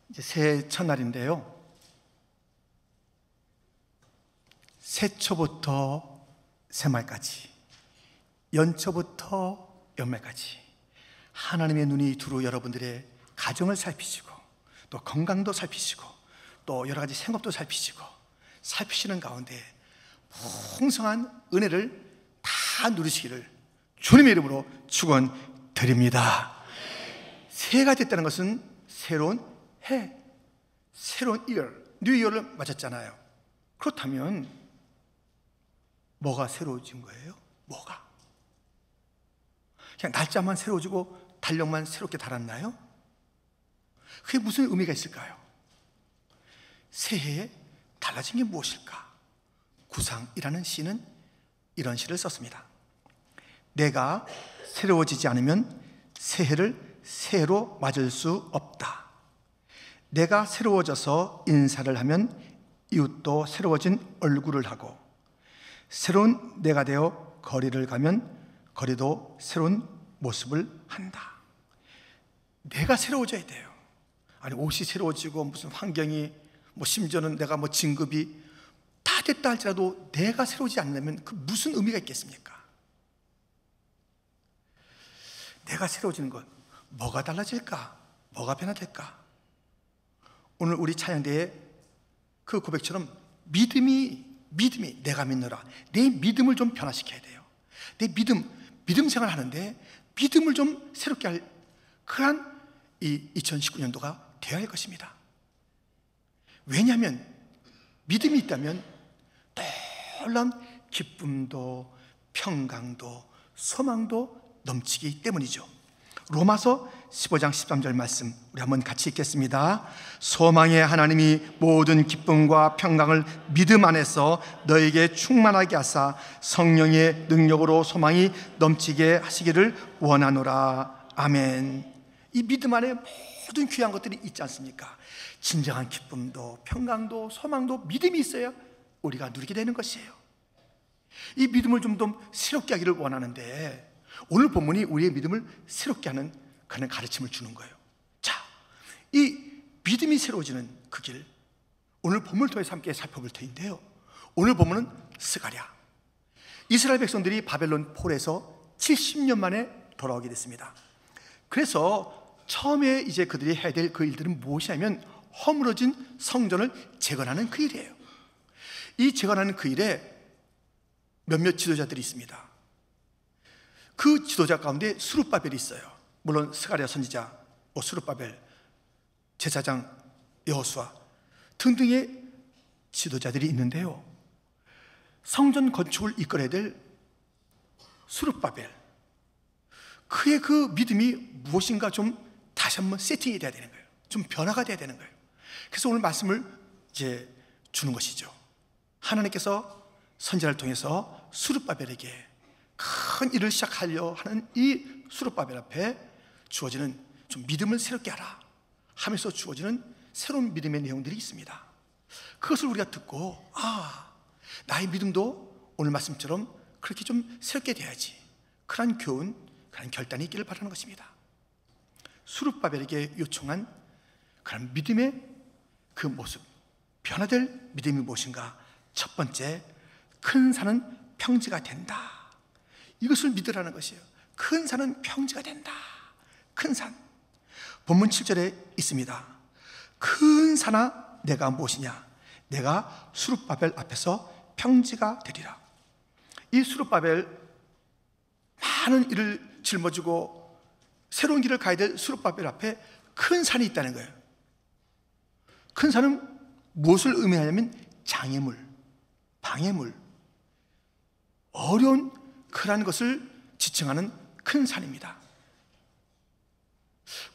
이제 새해 첫날인데요. 새초부터 새말까지, 연초부터 연말까지 하나님의 눈이 두루 여러분들의 가정을 살피시고, 또 건강도 살피시고, 또 여러 가지 생업도 살피시는 가운데 풍성한 은혜를 다 누리시기를 주님의 이름으로 축원드립니다. 새해가 됐다는 것은 새로운 해, 새로운 year, 뉴 이어를 맞았잖아요. 그렇다면 뭐가 새로워진 거예요? 뭐가? 그냥 날짜만 새로워지고 달력만 새롭게 달았나요? 그게 무슨 의미가 있을까요? 새해에 달라진 게 무엇일까? 구상이라는 시는 이런 시를 썼습니다. 내가 새로워지지 않으면 새해를 새해로 맞을 수 없다. 내가 새로워져서 인사를 하면 이웃도 새로워진 얼굴을 하고, 새로운 내가 되어 거리를 가면 거리도 새로운 모습을 한다. 내가 새로워져야 돼요. 아니, 옷이 새로워지고 무슨 환경이, 심지어는 내가 진급이 다 됐다 할지라도 내가 새로워지지 않으면 그 무슨 의미가 있겠습니까? 내가 새로워지는 것, 뭐가 달라질까? 뭐가 변화될까? 오늘 우리 찬양대에 그 고백처럼 믿음이 내가 믿노라, 내 믿음을 좀 변화시켜야 돼요. 내 믿음 생활을 하는데 믿음을 좀 새롭게 할 그러한 이 2019년도가 되어야 할 것입니다. 왜냐하면 믿음이 있다면 놀라운 기쁨도 평강도 소망도 넘치기 때문이죠. 로마서 15장 13절 말씀 우리 한번 같이 읽겠습니다. 소망의 하나님이 모든 기쁨과 평강을 믿음 안에서 너에게 충만하게 하사 성령의 능력으로 소망이 넘치게 하시기를 원하노라. 아멘. 이 믿음 안에 모든 귀한 것들이 있지 않습니까? 진정한 기쁨도 평강도 소망도 믿음이 있어야 우리가 누리게 되는 것이에요. 이 믿음을 좀 더 새롭게 하기를 원하는데, 오늘 본문이 우리의 믿음을 새롭게 하는 그런 가르침을 주는 거예요. 자, 이 믿음이 새로워지는 그 길, 오늘 본문을 통해서 함께 살펴볼 터인데요. 오늘 본문은 스가랴. 이스라엘 백성들이 바벨론 폴에서 70년 만에 돌아오게 됐습니다. 그래서 처음에 이제 그들이 해야 될 그 일들은 무엇이냐면 허물어진 성전을 재건하는 그 일이에요. 이 재건하는 그 일에 몇몇 지도자들이 있습니다. 그 지도자 가운데 스룹바벨이 있어요. 물론 스가랴 선지자, 스룹바벨, 제사장 여호수아 등등의 지도자들이 있는데요. 성전 건축을 이끌어야 될 스룹바벨, 그의 그 믿음이 무엇인가 좀 다시 한번 세팅이 돼야 되는 거예요. 좀 변화가 돼야 되는 거예요. 그래서 오늘 말씀을 이제 주는 것이죠. 하나님께서 선지자를 통해서 스룹바벨에게 큰 일을 시작하려 하는 이 스룹바벨 앞에 주어지는 좀 믿음을 새롭게 하라 하면서 주어지는 새로운 믿음의 내용들이 있습니다. 그것을 우리가 듣고, 나의 믿음도 오늘 말씀처럼 그렇게 좀 새롭게 돼야지, 그런 교훈, 그런 결단이 있기를 바라는 것입니다. 스룹바벨에게 요청한 그런 믿음의 그 모습, 변화될 믿음이 무엇인가? 첫 번째, 큰 산은 평지가 된다. 이것을 믿으라는 것이에요. 큰 산은 평지가 된다. 큰 산. 본문 7절에 있습니다. 큰 산아 내가 무엇이냐? 내가 스룹바벨 앞에서 평지가 되리라. 이 스룹바벨, 많은 일을 짊어지고 새로운 길을 가야 될 스룹바벨 앞에 큰 산이 있다는 거예요. 큰 산은 무엇을 의미하냐면 장애물, 방해물, 어려운 그러한 것을 지칭하는 큰 산입니다.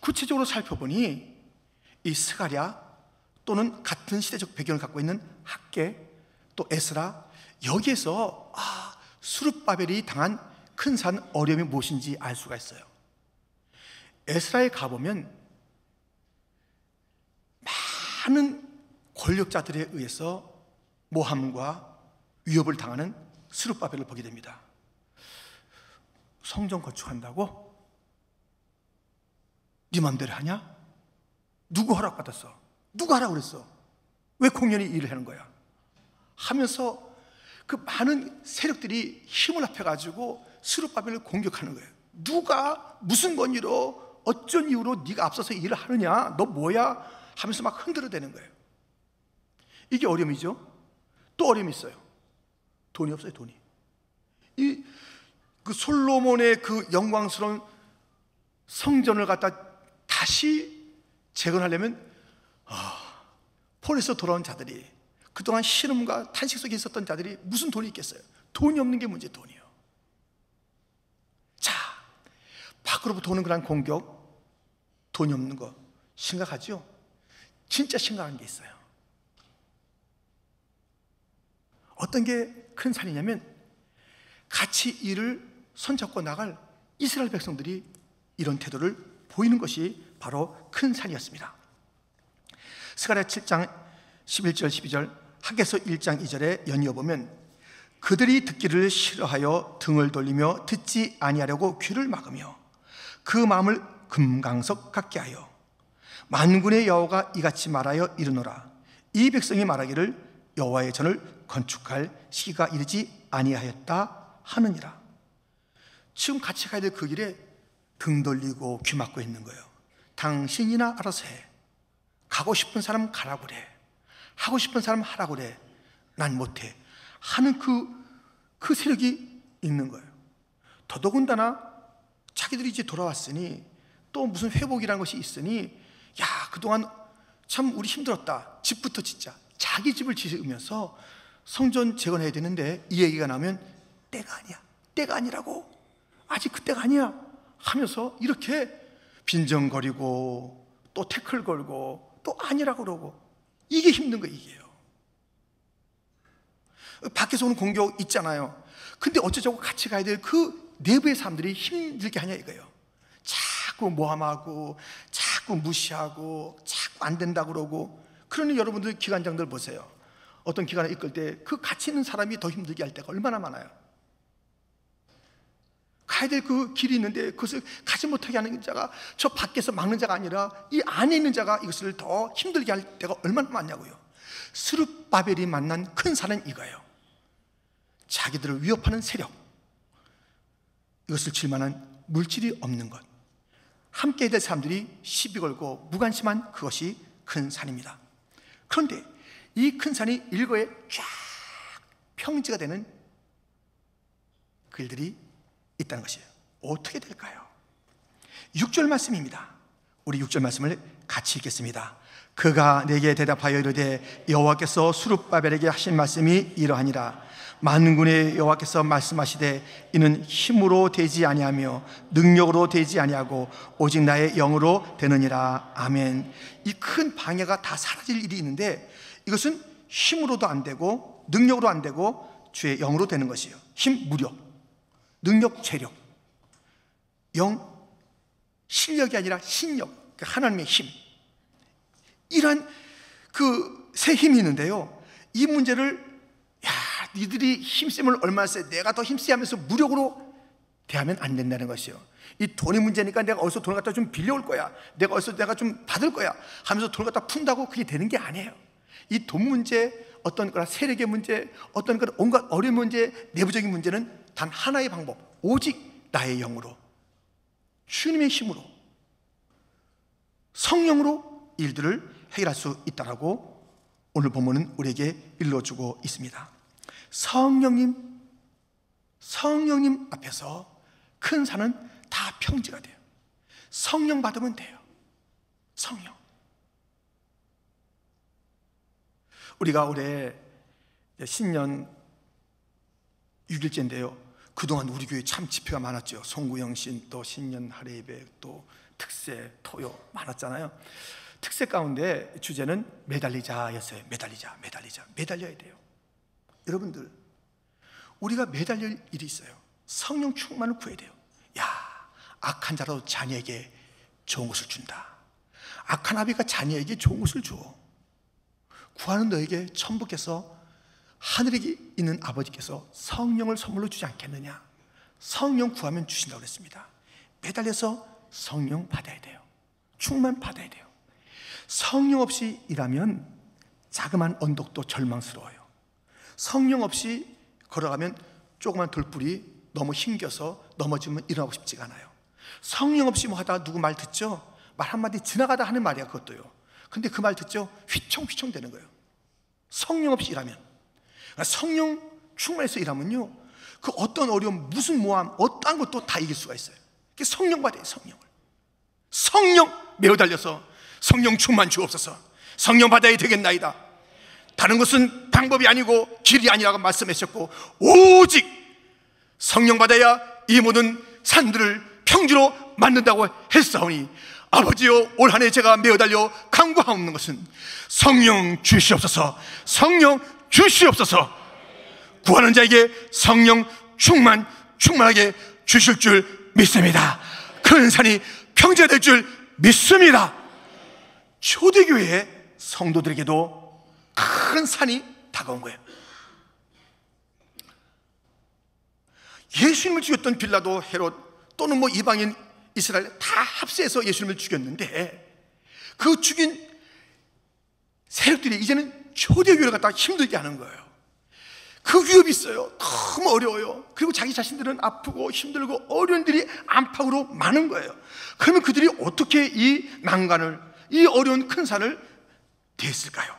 구체적으로 살펴보니 이 스가랴 또는 같은 시대적 배경을 갖고 있는 학개, 또 에스라, 여기에서 스룹바벨이 당한 큰 산 어려움이 무엇인지 알 수가 있어요. 에스라에 가보면 많은 권력자들에 의해서 모함과 위협을 당하는 스룹바벨을 보게 됩니다. 성전 건축한다고? 네 맘대로 하냐? 누구 허락받았어? 누가 하라고 그랬어? 왜 공연히 일을 하는 거야? 하면서 그 많은 세력들이 힘을 합해가지고 스룹바벨을 공격하는 거예요. 누가 무슨 권위로 어쩐 이유로 네가 앞서서 일을 하느냐? 너 뭐야? 하면서 막 흔들어대는 거예요. 이게 어려움이죠. 또 어려움이 있어요. 돈이 없어요. 돈이. 그 솔로몬의 그 영광스러운 성전을 갖다 다시 재건하려면 폴에서 돌아온 자들이, 그동안 신음과 탄식 속에 있었던 자들이 무슨 돈이 있겠어요? 돈이 없는 게 문제. 돈이요. 자, 밖으로부터 오는 그런 공격, 돈이 없는 거 심각하죠? 진짜 심각한 게 있어요. 어떤 게 큰 산이냐면 같이 일을 손잡고 나갈 이스라엘 백성들이 이런 태도를 보이는 것이 바로 큰 산이었습니다. 스가랴 7장 11절 12절, 하게서 1장 2절에 연이어보면 그들이 듣기를 싫어하여 등을 돌리며 듣지 아니하려고 귀를 막으며 그 마음을 금강석 같게 하여 만군의 여호와가 이같이 말하여 이르노라. 이 백성이 말하기를 여호와의 전을 건축할 시기가 이르지 아니하였다 하느니라. 지금 같이 가야 될 그 길에 등 돌리고 귀 막고 있는 거예요. 당신이나 알아서 해. 가고 싶은 사람 가라고 그래. 하고 싶은 사람 하라고 그래. 난 못해 하는 그 세력이 있는 거예요. 더더군다나 자기들이 이제 돌아왔으니 또 무슨 회복이라는 것이 있으니, 야, 그동안 참 우리 힘들었다. 집부터 짓자. 자기 집을 지으면서 성전 재건해야 되는데 이 얘기가 나오면 때가 아니야. 때가 아니라고. 아직 그때가 아니야 하면서 이렇게 빈정거리고 또 태클 걸고 또 아니라고 그러고, 이게 힘든 거예요. 이게요. 밖에서 오는 공격 있잖아요. 근데 어쩌자고 같이 가야 될 그 내부의 사람들이 힘들게 하냐 이거예요. 자꾸 모함하고 자꾸 무시하고 자꾸 안 된다고 그러고. 그러니 여러분들 기관장들 보세요. 어떤 기관을 이끌 때 그 같이 있는 사람이 더 힘들게 할 때가 얼마나 많아요. 가야 될 그 길이 있는데 그것을 가지 못하게 하는 자가 저 밖에서 막는 자가 아니라 이 안에 있는 자가 이것을 더 힘들게 할 때가 얼마나 많냐고요. 스룹바벨이 만난 큰 산은 이거예요. 자기들을 위협하는 세력, 이것을 칠 만한 물질이 없는 것, 함께 될 사람들이 시비 걸고 무관심한 그것이 큰 산입니다. 그런데 이 큰 산이 일거에 쫙 평지가 되는 길들이 있다는 것이에요. 어떻게 될까요? 6절 말씀입니다. 우리 6절 말씀을 같이 읽겠습니다. 그가 내게 대답하여 이르되 여호와께서 스룹바벨에게 하신 말씀이 이러하니라. 만군의 여호와께서 말씀하시되 이는 힘으로 되지 아니하며 능력으로 되지 아니하고 오직 나의 영으로 되느니라. 아멘. 이 큰 방해가 다 사라질 일이 있는데 이것은 힘으로도 안 되고 능력으로 안 되고 주의 영으로 되는 것이에요. 힘, 무력, 능력, 재력, 영, 실력이 아니라 신력, 하나님의 힘, 이러한 그 세 힘이 있는데요. 이 문제를, 야, 니들이 힘쓰면 얼마나 세, 내가 더 힘쓰야 하면서 무력으로 대하면 안 된다는 것이요. 이 돈의 문제니까 내가 어디서 돈을 갖다 좀 빌려올 거야, 내가 어디서 내가 좀 받을 거야 하면서 돈을 갖다 푼다고 그게 되는 게 아니에요. 이 돈 문제, 어떤 거나 세력의 문제, 어떤 거나 온갖 어려운 문제, 내부적인 문제는 단 하나의 방법, 오직 나의 영으로, 주님의 힘으로, 성령으로 일들을 해결할 수 있다라고 오늘 본문은 우리에게 일러주고 있습니다. 성령님 앞에서 큰 산은 다 평지가 돼요. 성령 받으면 돼요. 성령. 우리가 올해 신년 6일째인데요. 그동안 우리 교회 참 집회가 많았죠. 송구영신, 또 신년 할애예배, 또 특세, 토요 많았잖아요. 특세 가운데 주제는 매달리자였어요. 매달려야 돼요. 여러분들, 우리가 매달릴 일이 있어요. 성령 충만을 구해야 돼요. 야, 악한 자라도 자녀에게 좋은 것을 준다. 악한 아비가 자녀에게 좋은 것을 줘. 구하는 너에게 천부께서, 하늘에 있는 아버지께서 성령을 선물로 주지 않겠느냐. 성령 구하면 주신다고 그랬습니다. 매달려서 성령 받아야 돼요. 충만 받아야 돼요. 성령 없이 일하면 자그마한 언덕도 절망스러워요. 성령 없이 걸어가면 조그만 돌불이 너무 힘겨서 넘어지면 일어나고 싶지가 않아요. 성령 없이 뭐 하다가 누구 말 듣죠? 말 한마디 지나가다 하는 말이야, 그것도요. 근데 그 말 듣죠? 휘청휘청 되는 거예요. 성령 없이 일하면. 그러니까 성령 충만해서 일하면요, 그 어떤 어려움, 무슨 모함, 어떠한 것도 다 이길 수가 있어요. 성령 받아요, 성령을. 성령 매어 달려서 성령 충만 주옵소서. 성령 받아야 되겠나이다. 다른 것은 방법이 아니고 길이 아니라고 말씀하셨고, 오직 성령 받아야 이 모든 산들을 평지로 만든다고 했사오니, 아버지여, 올 한 해 제가 매어 달려 간구하옵는 것은 성령 주시옵소서. 성령 주시옵소서. 구하는 자에게 성령 충만하게 주실 줄 믿습니다. 큰 산이 평지가 될 줄 믿습니다. 초대교회 성도들에게도 큰 산이 다가온 거예요. 예수님을 죽였던 빌라도, 헤롯 또는 뭐 이방인 이스라엘 다 합세해서 예수님을 죽였는데, 그 죽인 세력들이 이제는 초대교회를 갖다가 힘들게 하는 거예요. 그 위협이 있어요. 너무 어려워요. 그리고 자기 자신들은 아프고 힘들고 어려운 일이 안팎으로 많은 거예요. 그러면 그들이 어떻게 이 난간을, 이 어려운 큰 산을 대했을까요?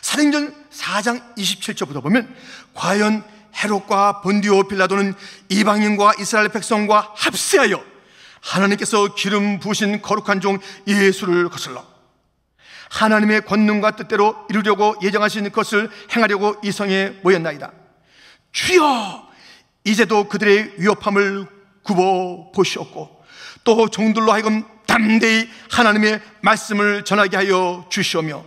사도행전 4장 27절부터 보면, 과연 헤롯과 본디오 빌라도는 이방인과 이스라엘 백성과 합세하여 하나님께서 기름 부으신 거룩한 종 예수를 거슬러 하나님의 권능과 뜻대로 이루려고 예정하신 것을 행하려고 이 성에 모였나이다. 주여, 이제도 그들의 위협함을 굽어 보시옵고, 또 종들로 하여금 담대히 하나님의 말씀을 전하게 하여 주시오며,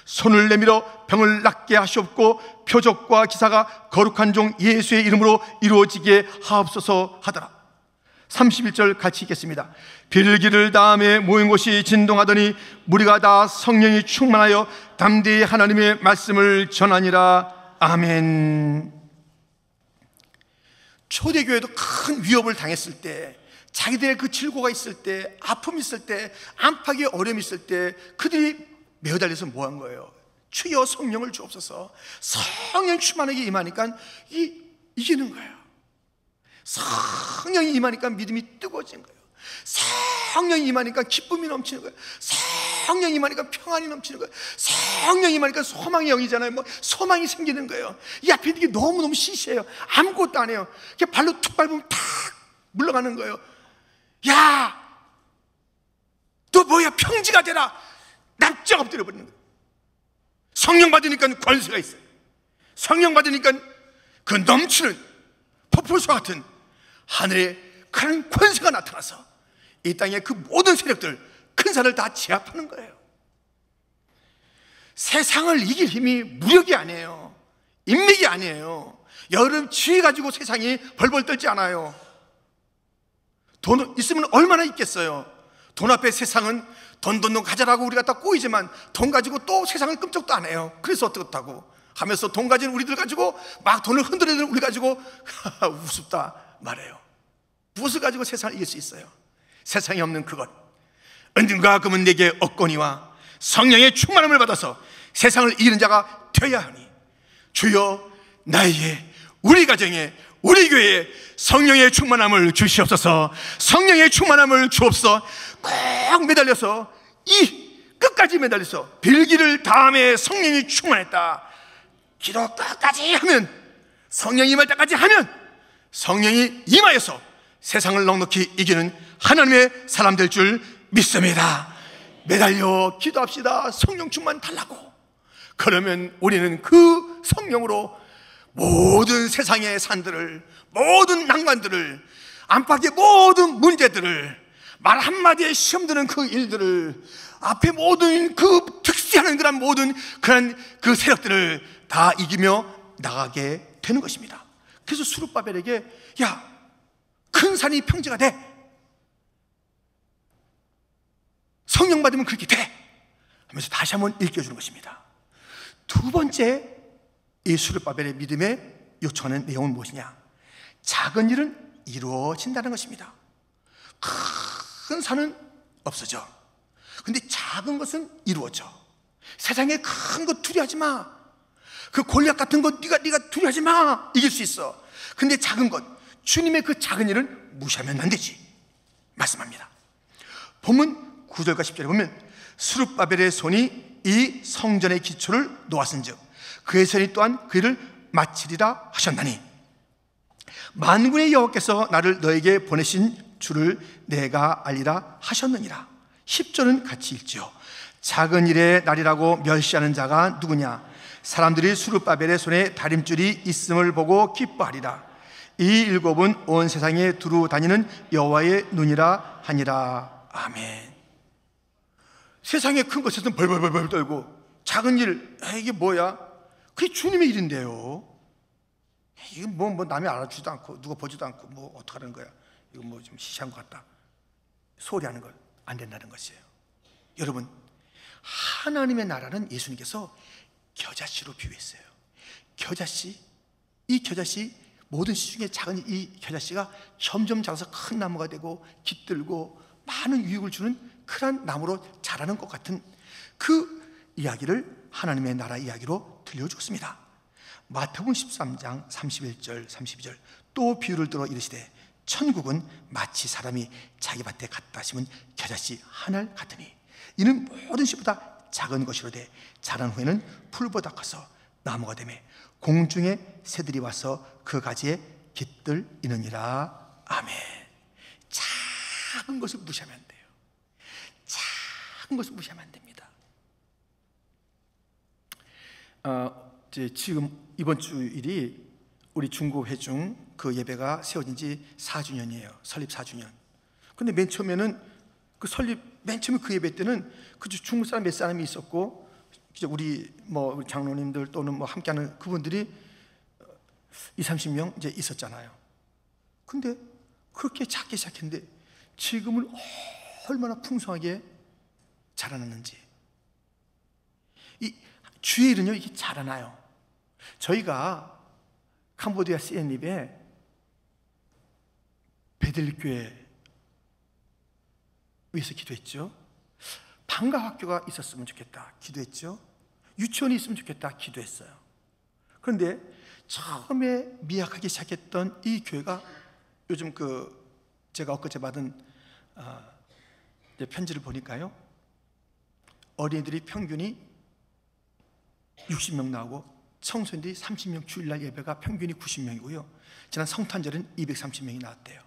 손을 내밀어 병을 낫게 하시옵고, 표적과 기사가 거룩한 종 예수의 이름으로 이루어지게 하옵소서 하더라. 31절 같이 읽겠습니다. 빌기를 다음에 모인 곳이 진동하더니 무리가 다 성령이 충만하여 담대히 하나님의 말씀을 전하니라. 아멘. 초대교회도 큰 위협을 당했을 때, 자기들의 그 질고가 있을 때, 아픔이 있을 때, 안팎의 어려움이 있을 때, 그들이 매어달려서 뭐 한 거예요? 주여 성령을 주옵소서. 성령 충만하게 임하니까 이기는 거예요. 성령이 임하니까 믿음이 뜨거워진 거예요. 성령이 임하니까 기쁨이 넘치는 거예요. 성령이 임하니까 평안이 넘치는 거예요. 성령이 임하니까 소망의 영이잖아요. 뭐 소망이 생기는 거예요. 이 앞에 이게 너무너무 시시해요. 아무것도 안 해요. 그냥 발로 툭 밟으면 탁 물러가는 거예요. 야, 너 뭐야, 평지가 되라. 납작 엎드려 버리는 거예요. 성령 받으니까 권세가 있어요. 성령 받으니까 그 넘치는 폭포수 같은 하늘의 큰 권세가 나타나서 이 땅의 그 모든 세력들, 큰 산을 다 제압하는 거예요. 세상을 이길 힘이 무력이 아니에요. 인맥이 아니에요. 여러분 지혜 가지고 세상이 벌벌 떨지 않아요. 돈 있으면 얼마나 있겠어요. 돈 앞에 세상은 돈 가져라고 우리가 딱 꼬이지만, 돈 가지고 또 세상을 끔찍도 안 해요. 그래서 어떻다고 하면서 돈 가진 우리들 가지고 막 돈을 흔들어대는 우리 가지고 우습다 말해요. 무엇을 가지고 세상을 이길 수 있어요? 세상에 없는 그것, 은과 금은 내게 없거니와 성령의 충만함을 받아서 세상을 이기는 자가 되어야 하니, 주여 나에게, 우리 가정에, 우리 교회에 성령의 충만함을 주시옵소서. 성령의 충만함을 주옵소서. 꼭 매달려서, 이 끝까지 매달려서 빌기를 다음에 성령이 충만했다, 기도 끝까지 하면, 성령이 임할 때까지 하면 성령이 임하여서 세상을 넉넉히 이기는 하나님의 사람 될 줄 믿습니다. 매달려 기도합시다. 성령 충만 달라고. 그러면 우리는 그 성령으로 모든 세상의 산들을, 모든 난관들을, 안팎의 모든 문제들을, 말 한마디에 시험 드는 그 일들을, 앞에 모든 그 특수하는 그런 모든 그런 그 세력들을 다 이기며 나가게 되는 것입니다. 그래서 스룹바벨에게, 야, 큰 산이 평지가 돼. 성령 받으면 그렇게 돼. 하면서 다시 한번 일깨워주는 것입니다. 두 번째, 이 스룹바벨의 믿음에 요청하는 내용은 무엇이냐? 작은 일은 이루어진다는 것입니다. 큰 산은 없어져. 근데 작은 것은 이루어져. 세상에 큰 거 두려워하지 마. 그 골리앗 같은 거 네가 두려워하지 마. 이길 수 있어. 근데 작은 것, 주님의 그 작은 일은 무시하면 안 되지 말씀합니다. 본문 9절과 10절에 보면 스룹바벨의 손이 이 성전의 기초를 놓았은즉 그의 손이 또한 그 일을 마치리라 하셨나니 만군의 여호와께서 나를 너에게 보내신 줄을 내가 알리라 하셨느니라. 10절은 같이 읽지요. 작은 일의 날이라고 멸시하는 자가 누구냐? 사람들이 스룹바벨의 손에 다림줄이 있음을 보고 기뻐하리라. 이 일곱은 온 세상에 두루 다니는 여호와의 눈이라 하니라. 아멘. 세상에 큰 것에서는 벌벌벌 떨고 작은 일, 이게 뭐야? 그게 주님의 일인데요. 이게 뭐 남이 알아주지도 않고 누가 보지도 않고 뭐 어떡하는 거야? 이거 뭐 좀 시시한 것 같다. 소리하는 걸 안 된다는 것이에요. 여러분, 하나님의 나라는 예수님께서 겨자씨로 비유했어요. 겨자씨, 이 겨자씨, 모든 씨 중에 작은 이 겨자씨가 점점 자라서 큰 나무가 되고 깃들고 많은 유익을 주는 큰 나무로 자라는 것 같은 그 이야기를 하나님의 나라 이야기로 들려주었습니다. 마태복음 13장 31절 32절 또 비유를 들어 이르시되 천국은 마치 사람이 자기 밭에 갖다 심은 겨자씨 하늘 같으니 이는 모든 씨보다 작은 것이로되 자란 후에는 풀보다 커서 나무가 되매 공중의 새들이 와서 그 가지에 깃들이느니라. 아멘. 작은 것을 무시하면 안 돼요. 작은 것을 무시하면 안 됩니다. 지금 이번 주일이 우리 중고 회중 그 예배가 세워진 지 4주년이에요. 설립 4주년. 근데 맨 처음에는 맨 처음에 그 예배 때는 그 중국 사람 몇 사람이 있었고, 이제 우리 장로님들 또는 함께하는 그분들이 20-30명 이제 있었잖아요. 근데 그렇게 작게 시작했는데 지금은 얼마나 풍성하게 자라났는지. 이 주의 일은요, 이게 자라나요. 저희가 캄보디아 시엠립에 베들교회 위해서 기도했죠. 방과학교가 있었으면 좋겠다 기도했죠. 유치원이 있으면 좋겠다 기도했어요. 그런데 처음에 미약하게 시작했던 이 교회가 요즘 제가 엊그제 받은 편지를 보니까요, 어린이들이 평균이 60명 나오고 청소년들이 30명, 주일날 예배가 평균이 90명이고요 지난 성탄절은 230명이 나왔대요.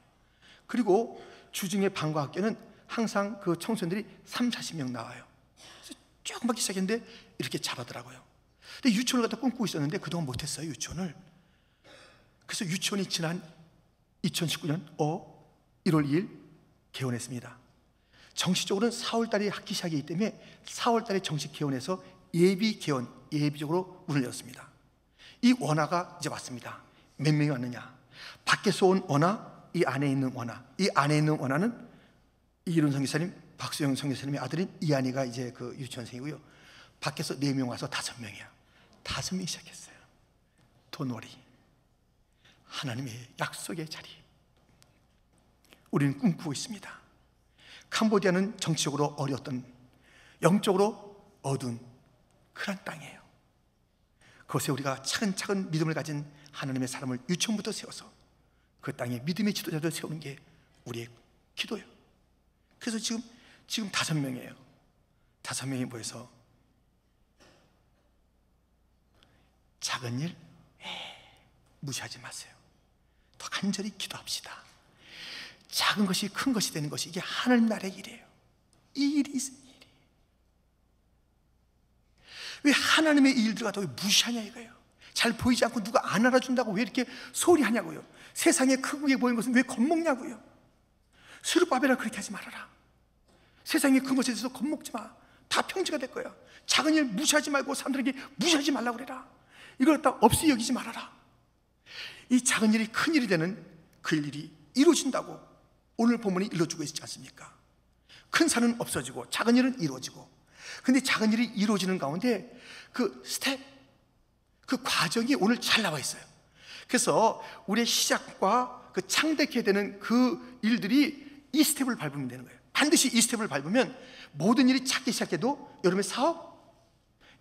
그리고 주중에 방과학교는 항상 그 청소년들이 30-40명 나와요. 그래서 조금밖에 시작했는데 이렇게 잘하더라고요. 근데 유치원을 갖다 꿈꾸고 있었는데 그동안 못했어요, 유치원을. 그래서 유치원이 지난 2019년 1월 2일 개원했습니다. 정식적으로는 4월달에 학기 시작이기 때문에 4월달에 정식 개원해서 예비 개원, 예비적으로 문을 열었습니다. 이 원화가 이제 왔습니다. 몇 명이 왔느냐? 밖에서 온 원화, 이 안에 있는 원화. 이 안에 있는 원화는 이일훈 선교사님, 박수영 선교사님의 아들인 이한이가 이제 그 유치원생이고요. 밖에서 4명 와서 5명이야. 5명이 시작했어요. 돈벌이. 하나님의 약속의 자리. 우리는 꿈꾸고 있습니다. 캄보디아는 정치적으로 어려웠던, 영적으로 어두운 그런 땅이에요. 그곳에 우리가 차근차근 믿음을 가진 하나님의 사람을 유치원부터 세워서 그 땅에 믿음의 지도자들 세우는 게 우리의 기도예요. 그래서 지금 5명이에요. 5명이 모여서 작은 일 무시하지 마세요. 더 간절히 기도합시다. 작은 것이 큰 것이 되는 것이 이게 하나님 나라의 일이에요. 이 일이 왜 하나님의 일들 갖다 왜 무시하냐 이거예요. 잘 보이지 않고 누가 안 알아준다고 왜 이렇게 소리하냐고요. 세상에 크게 보이는 것은 왜 겁먹냐고요. 스룹바벨아 그렇게 하지 말아라. 세상에 큰 것에 대해서 겁먹지 마. 다 평지가 될 거야. 작은 일 무시하지 말고 사람들에게 무시하지 말라고 그래라. 이걸 갖다 없이 여기지 말아라. 이 작은 일이 큰 일이 되는 그 일이 이루어진다고 오늘 본문이 일러주고 있지 않습니까? 큰 산은 없어지고 작은 일은 이루어지고. 근데 작은 일이 이루어지는 가운데 그 스텝, 그 과정이 오늘 잘 나와 있어요. 그래서 우리의 시작과 그 창대케 되는 그 일들이 이 스텝을 밟으면 되는 거예요. 반드시 이 스텝을 밟으면 모든 일이 작게 시작해도 여러분의 사업,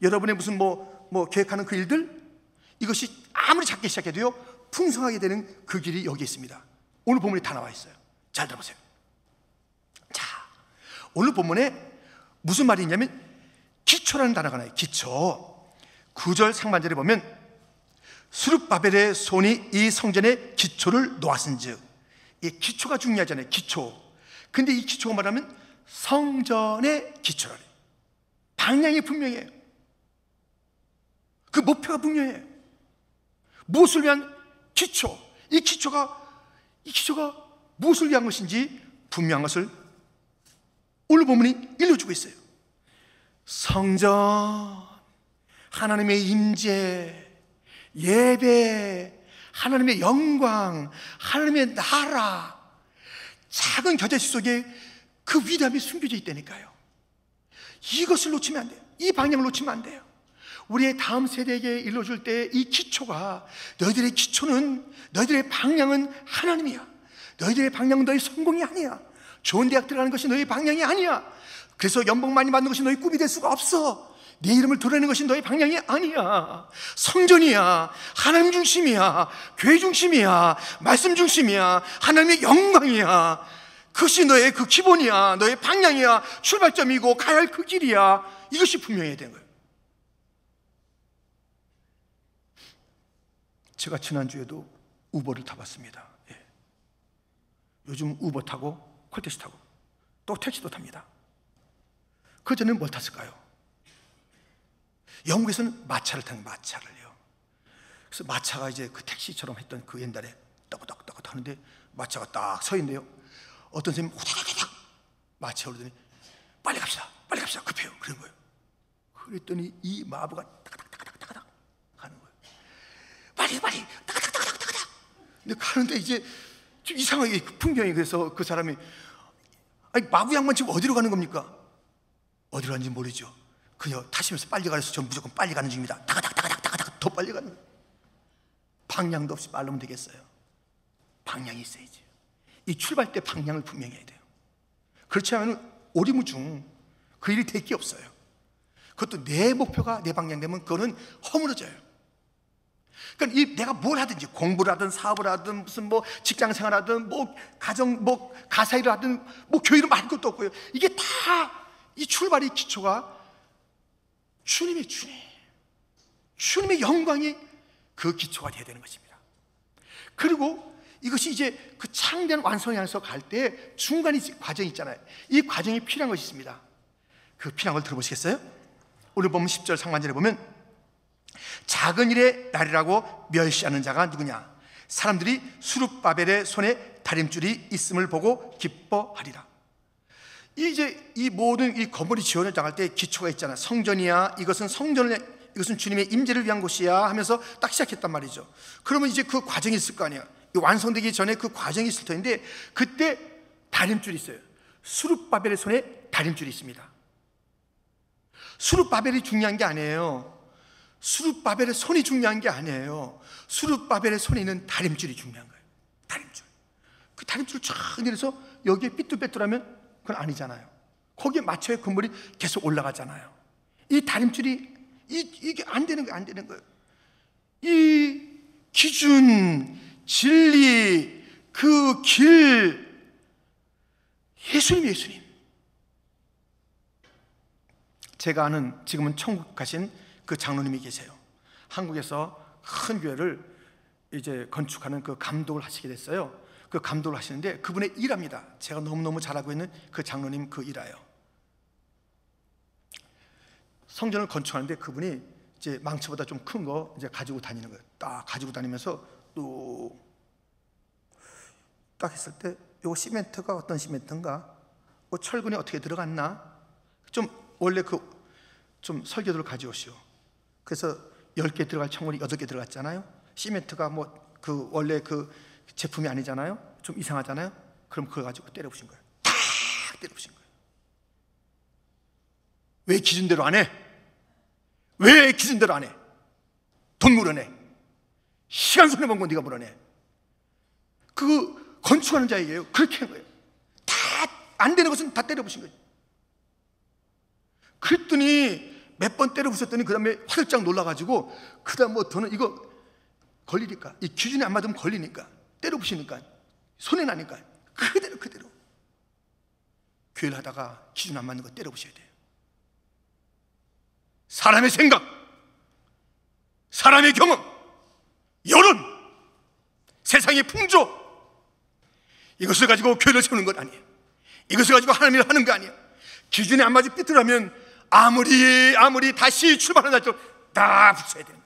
여러분의 무슨 뭐 계획하는 그 일들, 이것이 아무리 작게 시작해도요 풍성하게 되는 그 길이 여기 있습니다. 오늘 본문에 다 나와 있어요. 잘 들어보세요. 자, 오늘 본문에 무슨 말이 있냐면 기초라는 단어가 나와요. 기초. 9절 상반절에 보면 스룹바벨의 손이 이 성전의 기초를 놓았은즉, 이 기초가 중요하잖아요. 기초. 근데 이 기초가 말하면 성전의 기초라래. 방향이 분명해요. 그 목표가 분명해요. 무엇을 위한 기초, 이 기초가 무엇을 위한 것인지 분명한 것을 오늘 본문이 일러주고 있어요. 성전, 하나님의 임재, 예배, 하나님의 영광, 하나님의 나라, 작은 겨자씨 속에 그 위대함이 숨겨져 있다니까요. 이것을 놓치면 안 돼요. 이 방향을 놓치면 안 돼요. 우리의 다음 세대에게 일러줄 때 이 기초가, 너희들의 기초는, 너희들의 방향은 하나님이야. 너희들의 방향은 너희 성공이 아니야. 좋은 대학 들어가는 것이 너희 방향이 아니야. 그래서 연봉 많이 받는 것이 너희 꿈이 될 수가 없어. 내 이름을 드러내는 것이 너희 방향이 아니야. 성전이야. 하나님 중심이야. 교회 중심이야. 말씀 중심이야. 하나님의 영광이야. 그것이 너의 그 기본이야. 너의 방향이야. 출발점이고 가야 할 그 길이야. 이것이 분명해야 되는 거예요. 제가 지난주에도 우버를 타봤습니다. 예. 요즘 우버 타고 콜택시 타고 또 택시도 탑니다. 그전에는 뭘 탔을까요? 영국에서는 마차를 타는 마차를요. 그래서 마차가 이제 그 택시처럼 했던 그 옛날에 떠그덕떠그 하는데 마차가 딱 서 있는데요. 어떤 선생님이 후다다닥 마차에 오르더니 빨리 갑시다 급해요. 그런 거예요. 그랬더니 이 마부가 따가닥 가는 거예요. 빨리 따가닥. 근데 가는데 이제 좀 이상하게 그 풍경이, 그래서 그 사람이, 아니 마부 양반 지금 어디로 가는 겁니까? 어디로 가는지 모르죠. 그냥 타시면서 빨리 가서 전 무조건 빨리 가는 중입니다. 따가닥 더 빨리 가는 거예요. 방향도 없이 말르면 되겠어요. 방향이 있어야지. 이 출발 때 방향을 분명히 해야 돼요. 그렇지 않으면 오리무중 그 일이 될 게 없어요. 그것도 내 목표가 내 방향 되면 그거는 허물어져요. 그러니까 이 내가 뭘 하든지, 공부를 하든 사업을 하든 무슨 뭐 직장 생활하든 뭐 가정 뭐 가사일을 하든 뭐 교회를 말 것도 없고요. 이게 다 이 출발의 기초가 주님의 주님의 영광이 그 기초가 되어야 되는 것입니다. 그리고 이것이 이제 그 창대한 완성에 향해서 갈 때 중간에 과정이 있잖아요. 이 과정이 필요한 것이 있습니다. 그 필요한 걸 들어보시겠어요? 오늘 보면 10절 상반절에 보면 작은 일의 날이라고 멸시하는 자가 누구냐? 사람들이 스룹바벨의 손에 다림줄이 있음을 보고 기뻐하리라. 이제 이 모든 이 건물이 지어져 나갈 때 기초가 있잖아요. 성전이야. 이것은 주님의 임재를 위한 곳이야 하면서 딱 시작했단 말이죠. 그러면 이제 그 과정이 있을 거 아니야. 완성되기 전에 그 과정이 있을 텐데, 그때 다림줄이 있어요. 스룹바벨의 손에 다림줄이 있습니다. 스룹바벨이 중요한 게 아니에요. 스룹바벨의 손이 중요한 게 아니에요. 스룹바벨의 손에 있는 다림줄이 중요한 거예요. 다림줄. 그 다림줄을 쫙 내려서 여기에 삐뚤빼뚤하면 그건 아니잖아요. 거기에 맞춰야 건물이 계속 올라가잖아요. 이 다림줄이 이게 안 되는 거예요. 이 기준, 진리, 그 길, 예수님. 제가 아는, 지금은 천국 가신 그 장로님이 계세요. 한국에서 큰 교회를 이제 건축하는 그 감독을 하시게 됐어요. 그 감독을 하시는데 그분의 일합니다. 제가 너무너무 잘 알고 있는 그 장로님 그 일화예요. 성전을 건축하는데 그분이 이제 망치보다 좀 큰 거 이제 가지고 다니는 거예요. 딱 가지고 다니면서 또 딱 했을 때 요 시멘트가 어떤 시멘트인가? 철근이 어떻게 들어갔나? 좀 원래 그 좀 설계도를 가져오시오. 그래서 10개 들어갈 청원이 8개 들어갔잖아요. 시멘트가 뭐 그 원래 그 제품이 아니잖아요. 좀 이상하잖아요. 그럼 그걸 가지고 때려부신 거예요. 탁 때려부신 거예요. 왜 기준대로 안 해? 왜 기준대로 안 해? 돈 물어내. 시간 손해본 건 네가 물어내. 그 건축하는 자에게요. 그렇게 한 거예요. 다 안 되는 것은 다 때려부신 거예요. 그랬더니 몇 번 때려부셨더니 그 다음에 화들짝 놀라가지고 그 다음 뭐 더는 이거 걸리니까, 이 기준이 안 맞으면 걸리니까, 때려부시니까, 손해 나니까 그대로 교회를 하다가 기준 안 맞는 거 때려부셔야 돼요. 사람의 생각, 사람의 경험, 여론, 세상의 풍조, 이것을 가지고 교회를 세우는 것 아니에요. 이것을 가지고 하나님을 하는 거 아니에요. 기준이 안 맞을 삐뚤하면 아무리 다시 출발하는 날도 다 붙여야 돼요.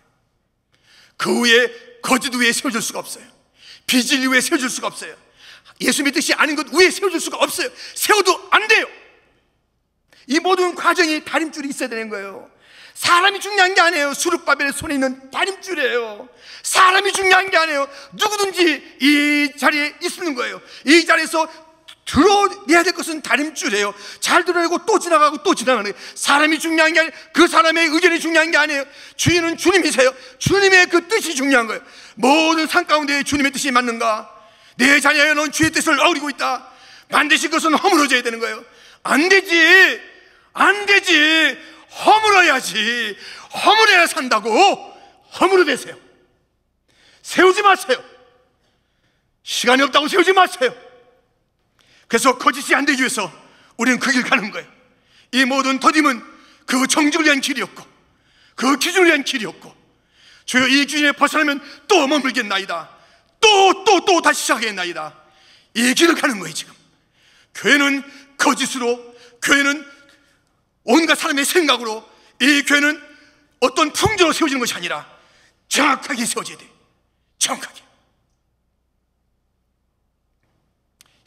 그 위에 거짓 위에 세워줄 수가 없어요. 비진리 위에 세워줄 수가 없어요. 예수 믿듯이 아닌 것 위에 세워줄 수가 없어요. 세워도 안 돼요. 이 모든 과정이 다림줄이 있어야 되는 거예요. 사람이 중요한 게 아니에요. 수룹바벨의 손에 있는 다림줄이에요. 사람이 중요한 게 아니에요. 누구든지 이 자리에 있는 거예요. 이 자리에서 들어내야 될 것은 다림줄이에요. 잘 들어내고 또 지나가고 또 지나가는 거예요. 사람이 중요한 게 아니에요. 그 사람의 의견이 중요한 게 아니에요. 주인은 주님이세요. 주님의 그 뜻이 중요한 거예요. 모든 산 가운데 주님의 뜻이 맞는가? 내 자녀여, 넌 주의 뜻을 어기고 있다. 만드신 것은 허물어져야 되는 거예요. 안 되지. 허물어야지. 허물어야 산다고. 허물어대세요. 세우지 마세요. 시간이 없다고 세우지 마세요. 그래서 거짓이 안 되기 위해서 우리는 그 길 가는 거예요. 이 모든 더딤은 그 정직을 위한 길이었고, 그 기준을 위한 길이었고, 주여 이 기준에 벗어나면 또 머물겠나이다. 또 다시 시작하겠나이다. 이 길을 가는 거예요. 지금 교회는 거짓으로, 교회는 온갖 사람의 생각으로, 이 교회는 어떤 풍조로 세워지는 것이 아니라 정확하게 세워져야 돼요. 정확하게.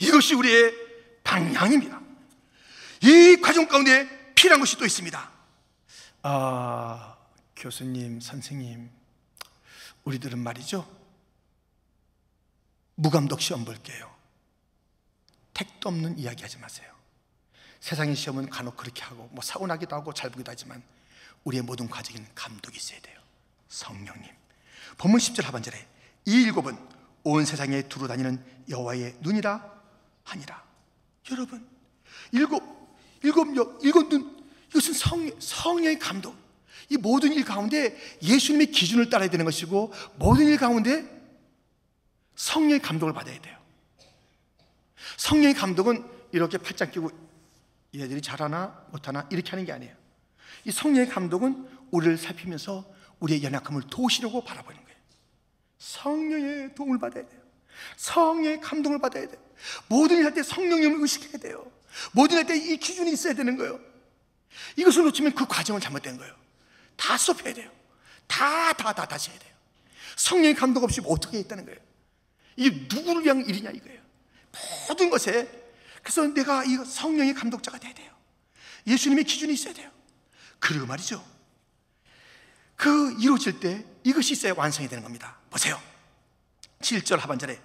이것이 우리의 방향입니다. 이 과정 가운데 필요한 것이 또 있습니다. 교수님, 선생님, 우리들은 말이죠, 무감독 시험 볼게요. 택도 없는 이야기 하지 마세요. 세상의 시험은 간혹 그렇게 하고 뭐 사고 나기도 하고 잘 보기도 하지만 우리의 모든 과정에는 감독이 있어야 돼요. 성령님. 본문 10절 하반절에 이 일곱은 온 세상에 두루 다니는 여호와의 눈이라 하니라. 여러분, 일곱 눈, 이것은 성령의 감독. 이 모든 일 가운데 예수님의 기준을 따라야 되는 것이고, 모든 일 가운데 성령의 감독을 받아야 돼요. 성령의 감독은 이렇게 팔짱 끼고 얘들이 잘하나 못하나 이렇게 하는 게 아니에요. 이 성령의 감독은 우리를 살피면서 우리의 연약함을 도우시려고 바라보는 거예요. 성령의 도움을 받아야 돼요. 성령의 감동을 받아야 돼요. 모든 일 할 때 성령님을 의식해야 돼요. 모든 일 할 때 이 기준이 있어야 되는 거예요. 이것을 놓치면 그 과정은 잘못된 거예요. 다 수업해야 돼요. 다 다시 해야 돼요. 성령의 감동 없이 어떻게 있다는 거예요. 이게 누구를 위한 일이냐 이거예요. 모든 것에. 그래서 내가 이 성령의 감독자가 돼야 돼요. 예수님의 기준이 있어야 돼요. 그리고 말이죠, 그 이루어질 때 이것이 있어야 완성이 되는 겁니다. 보세요, 7절 하반절에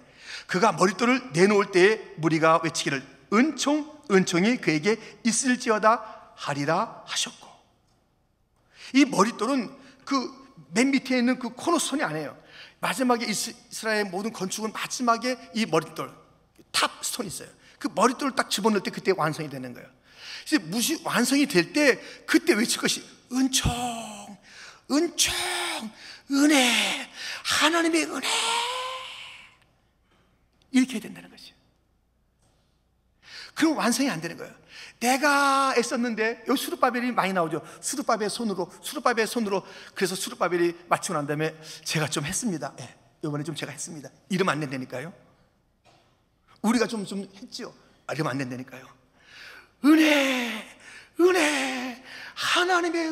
그가 머릿돌을 내놓을 때에 무리가 외치기를 은총이 그에게 있을지어다 하리라 하셨고. 이 머릿돌은 그 맨 밑에 있는 그 코너스톤이 아니에요. 마지막에 이스라엘 모든 건축은 마지막에 이 머릿돌 탑스톤이 있어요. 그 머릿돌을 딱 집어넣을 때 그때 완성이 되는 거예요. 그래서 무시 완성이 될 때 그때 외칠 것이 은총, 은혜, 하나님의 은혜, 이렇게 해야 된다는 것이에요. 그럼 완성이 안 되는 거예요. 내가 애썼는데, 여기 수룹바벨이 많이 나오죠. 수룹바벨의 손으로. 그래서 수룹바벨이 맞추고 난 다음에 제가 좀 했습니다. 네, 이번에 좀 제가 했습니다. 이러면 안 된다니까요. 우리가 좀 했죠. 이러면 안 된다니까요. 은혜, 하나님의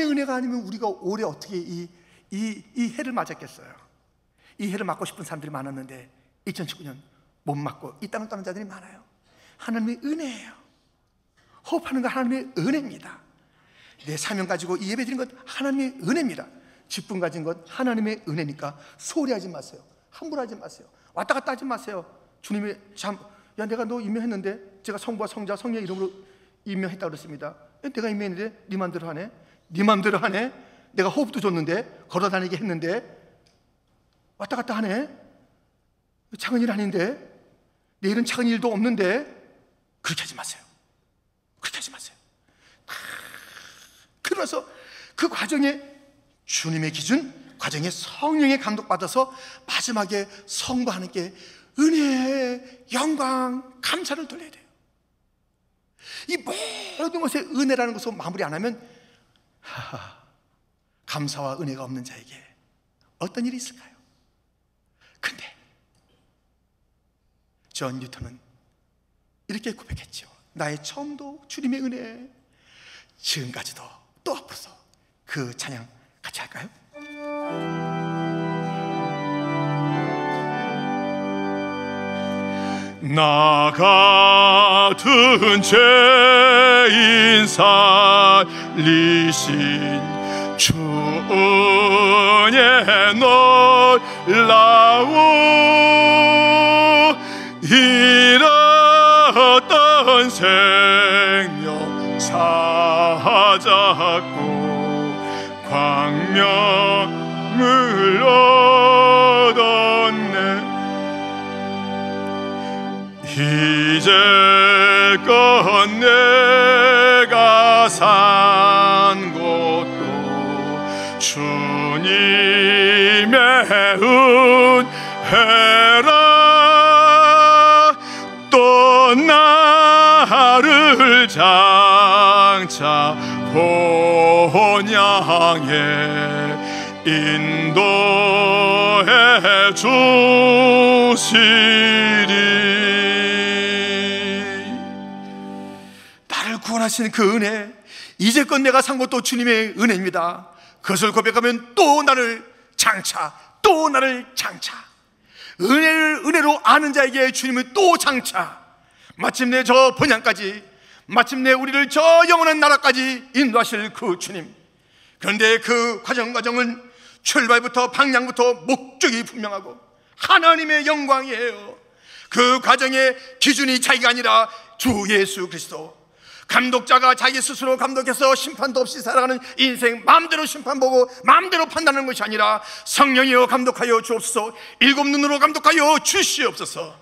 은혜가 아니면 우리가 올해 어떻게 이 해를 맞았겠어요. 이 해를 맞고 싶은 사람들이 많았는데 2019년 못 맞고 이 땅을 떠난 자들이 많아요. 하나님의 은혜예요. 호흡하는 건 하나님의 은혜입니다. 내 사명 가지고 이 예배 드리는 건 하나님의 은혜입니다. 기쁨 가진 것 하나님의 은혜니까 소홀히 하지 마세요. 함부로 하지 마세요. 왔다 갔다 하지 마세요. 주님이 야, 내가 너 임명했는데, 제가 성부와 성자 성령의 이름으로 임명했다고 그랬습니다. 내가 임명했는데 네 맘대로 하네. 네 맘대로 하네. 내가 호흡도 줬는데, 걸어다니게 했는데 왔다 갔다 하네. 작은 일 아닌데, 내일은 작은 일도 없는데, 그렇게 하지 마세요. 그렇게 하지 마세요. 그러면서 그 과정에 주님의 기준, 과정에 성령의 감독받아서 마지막에 성부하는 게 은혜, 영광, 감사를 돌려야 돼요. 이 모든 것에 은혜라는 것을 마무리 안 하면 감사와 은혜가 없는 자에게 어떤 일이 있을까요? 근데 존 뉴턴은 이렇게 고백했죠. 나의 처음도 주님의 은혜, 지금까지도. 또 앞으로서 그 찬양 같이 할까요? 나 같은 죄인 살리신 주 은혜 놀라워 잃었던 생명 찾았고 광명을 얻었네. 이제껏 내가 산 것도 주님의 은혜라. 또 나를 장차 본 향해 인도해 주시리. 나를 구원하시는 그 은혜, 이제껏 내가 산 것도 주님의 은혜입니다. 그것을 고백하면 또 나를 장차, 또 나를 장차, 은혜를 은혜로 아는 자에게 주님은 또 장차, 마침내 저 본향까지, 마침내 우리를 저 영원한 나라까지 인도하실 그 주님. 그런데 그 과정은 출발부터 방향부터 목적이 분명하고 하나님의 영광이에요. 그 과정의 기준이 자기가 아니라 주 예수 그리스도. 감독자가 자기 스스로 감독해서 심판도 없이 살아가는 인생, 마음대로 심판보고 마음대로 판단하는 것이 아니라 성령이여 감독하여 주옵소서, 일곱 눈으로 감독하여 주시옵소서.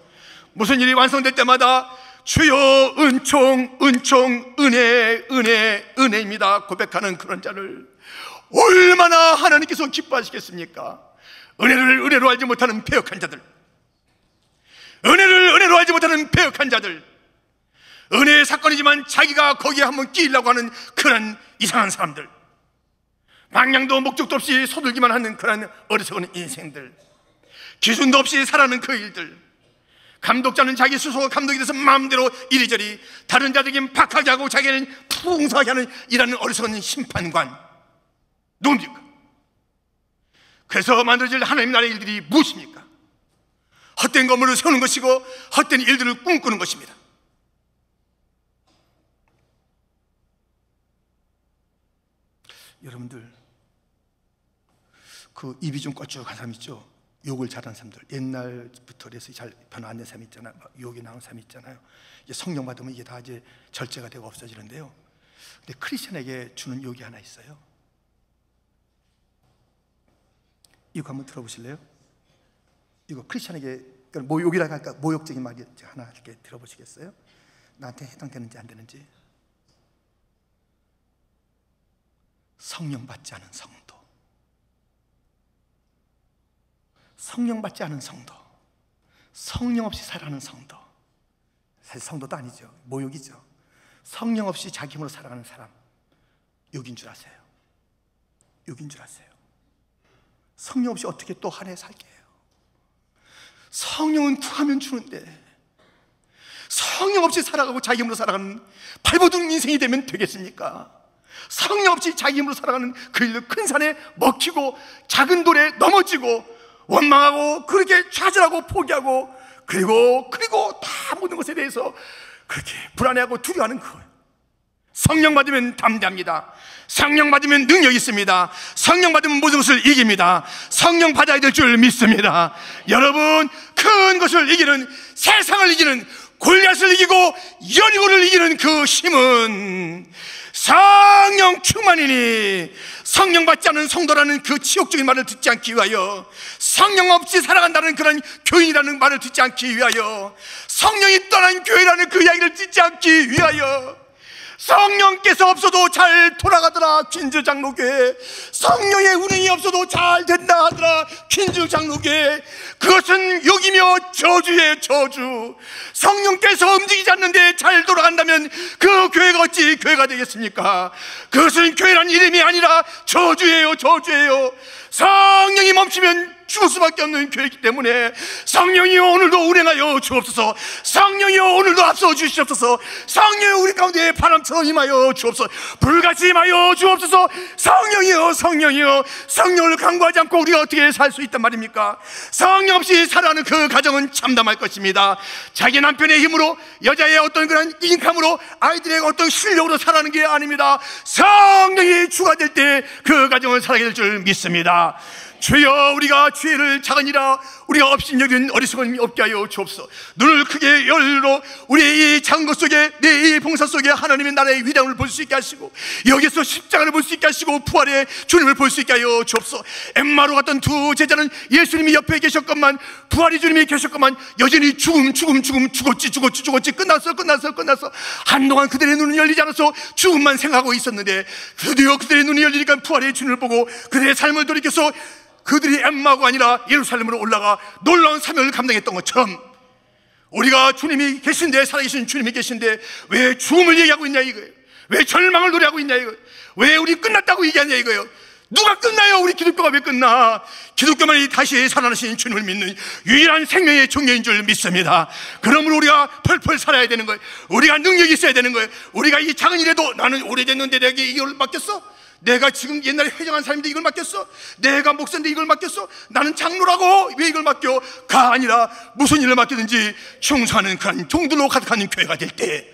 무슨 일이 완성될 때마다 주여 은총 은총 은혜 은혜 은혜입니다 고백하는 그런 자를 얼마나 하나님께서 기뻐하시겠습니까? 은혜를 은혜로 알지 못하는 패역한 자들, 은혜를 은혜로 알지 못하는 패역한 자들, 은혜의 사건이지만 자기가 거기에 한번 끼려고 하는 그런 이상한 사람들, 방향도 목적도 없이 서둘기만 하는 그런 어리석은 인생들, 기준도 없이 살아가는 그 일들. 감독자는 자기 스스로 감독이 돼서 마음대로 이리저리 다른 자들에겐 박하게 하고 자기는 풍성하게 하는 이라는 어리석은 심판관, 누굽니까? 그래서 만들어질 하나님 나라의 일들이 무엇입니까? 헛된 건물을 세우는 것이고 헛된 일들을 꿈꾸는 것입니다. 여러분들, 그 입이 좀 껄쭉한 사람 있죠? 욕을 잘하는 사람들, 옛날부터 그래서 잘 변화 안 된 사람 있잖아요. 욕이 나온 사람 있잖아요. 이제 성령 받으면 이게 다 이제 절제가 되고 없어지는데요. 근데 크리스천에게 주는 욕이 하나 있어요. 이거 한번 들어보실래요? 이거 크리스천에게 모욕이라고 할까, 모욕적인 말이 하나 이렇게 들어보시겠어요? 나한테 해당되는지 안 되는지. 성령 받지 않은 성도, 성령 받지 않은 성도, 성령 없이 살아가는 성도, 사실 성도도 아니죠, 모욕이죠. 성령 없이 자기 힘으로 살아가는 사람, 욕인 줄 아세요? 욕인 줄 아세요? 성령 없이 어떻게 또 한 해 살게 해요? 성령은 구하면 주는데 성령 없이 살아가고 자기 힘으로 살아가는 발버둥 인생이 되면 되겠습니까? 성령 없이 자기 힘으로 살아가는 그 일로 큰 산에 먹히고 작은 돌에 넘어지고 원망하고 그렇게 좌절하고 포기하고 그리고 다 모든 것에 대해서 그렇게 불안해하고 두려워하는 거예요. 성령 받으면 담대합니다. 성령 받으면 능력이 있습니다. 성령 받으면 모든 것을 이깁니다. 성령 받아야 될 줄 믿습니다. 여러분, 큰 것을 이기는, 세상을 이기는, 골리앗을 이기고 여리고를 이기는 그 힘은 성령 충만이니 성령 받지 않은 성도라는 그 치욕적인 말을 듣지 않기 위하여, 성령 없이 살아간다는 그런 교인이라는 말을 듣지 않기 위하여, 성령이 떠난 교회라는 그 이야기를 듣지 않기 위하여, 성령께서 없어도 잘 돌아가더라 퀸즈 장로교회, 성령의 운행이 없어도 잘 된다 하더라 퀸즈 장로교회, 그것은 욕이며 저주예요, 저주. 성령께서 움직이지 않는데 잘 돌아간다면 그 교회가 어찌 교회가 되겠습니까? 그것은 교회란 이름이 아니라 저주예요, 저주예요. 성령이 멈추면 죽을 수밖에 없는 교회이기 때문에 성령이여 오늘도 운행하여 주옵소서. 성령이여 오늘도 앞서 주시옵소서. 성령이여 우리 가운데 바람처럼 임하여 주옵소서. 불같이 임하여 주옵소서. 성령이여, 성령이여, 성령을 강구하지 않고 우리가 어떻게 살 수 있단 말입니까? 성령 없이 살아가는 그 가정은 참담할 것입니다. 자기 남편의 힘으로, 여자의 어떤 그런 인감으로, 아이들의 어떤 실력으로 살아가는 게 아닙니다. 성령이 주가 될 때 그 가정은 살아가게 될 줄 믿습니다. 주여, 우리가 죄를 작으니라 우리가 업신여긴 어리석음이 없게 하여 주옵소서. 눈을 크게 열어 우리의 이 작은 것 속에, 내 이 봉사 속에 하나님의 나라의 위대함을 볼 수 있게 하시고, 여기서 십자가를 볼 수 있게 하시고, 부활의 주님을 볼 수 있게 하여 주옵소서. 엠마로 갔던 두 제자는 예수님이 옆에 계셨건만, 부활의 주님이 계셨건만 여전히 죽었지 끝났어. 한동안 그들의 눈은 열리지 않아서 죽음만 생각하고 있었는데, 드디어 그들의 눈이 열리니까 부활의 주님을 보고 그들의 삶을 돌이켜서 그들이 엠마가 아니라 예루살렘으로 올라가 놀라운 사명을 감당했던 것처럼, 우리가 주님이 계신데, 살아계신 주님이 계신데 왜 죽음을 얘기하고 있냐 이거예요. 왜 절망을 노래하고 있냐 이거예요. 왜 우리 끝났다고 얘기하냐 이거예요. 누가 끝나요? 우리 기독교가 왜 끝나? 기독교만이 다시 살아나신 주님을 믿는 유일한 생명의 종교인 줄 믿습니다. 그러므로 우리가 펄펄 살아야 되는 거예요. 우리가 능력이 있어야 되는 거예요. 우리가 이 작은 일에도, 나는 오래됐는데 내게 이걸 맡겼어? 내가 지금 옛날에 회장한 사람인데 이걸 맡겼어? 내가 목사인데 이걸 맡겼어? 나는 장로라고 왜 이걸 맡겨? 가 아니라 무슨 일을 맡기든지 충성하는 그런 종들로 가득한 교회가 될 때,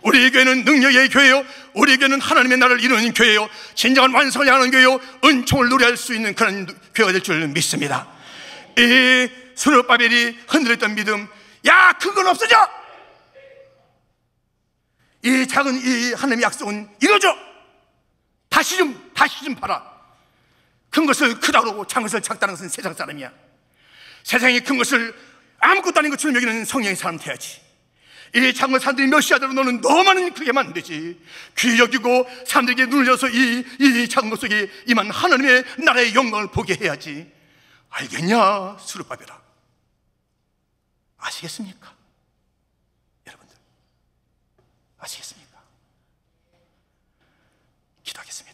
우리 교회는 능력의 교회요, 우리 교회는 하나님의 나라를 이루는 교회요, 진정한 완성을 향하는 교회요, 은총을 노래할 수 있는 그런 교회가 될 줄 믿습니다. 이 스룹바벨이 흔들었던 믿음, 야, 큰 건 없어져! 이 작은 이 하나님의 약속은 이루어져! 다시 좀 봐라. 큰 것을 크다고 그러고 작은 것을 작다는 것은 세상 사람이야. 세상이 큰 것을 아무것도 아닌 것처럼 여기는 성령의 사람 돼야지. 이 작은 것 사람들이 몇 시하더라도 너는 너만은 크게 하면 안 되지. 귀 여기고 사람들에게 눈을 열어서 이 작은 것 속에 임한 하나님의 나라의 영광을 보게 해야지. 알겠냐, 스룹바벨아? 아시겠습니까? 여러분들 아시겠습니까? 기도하겠습니다.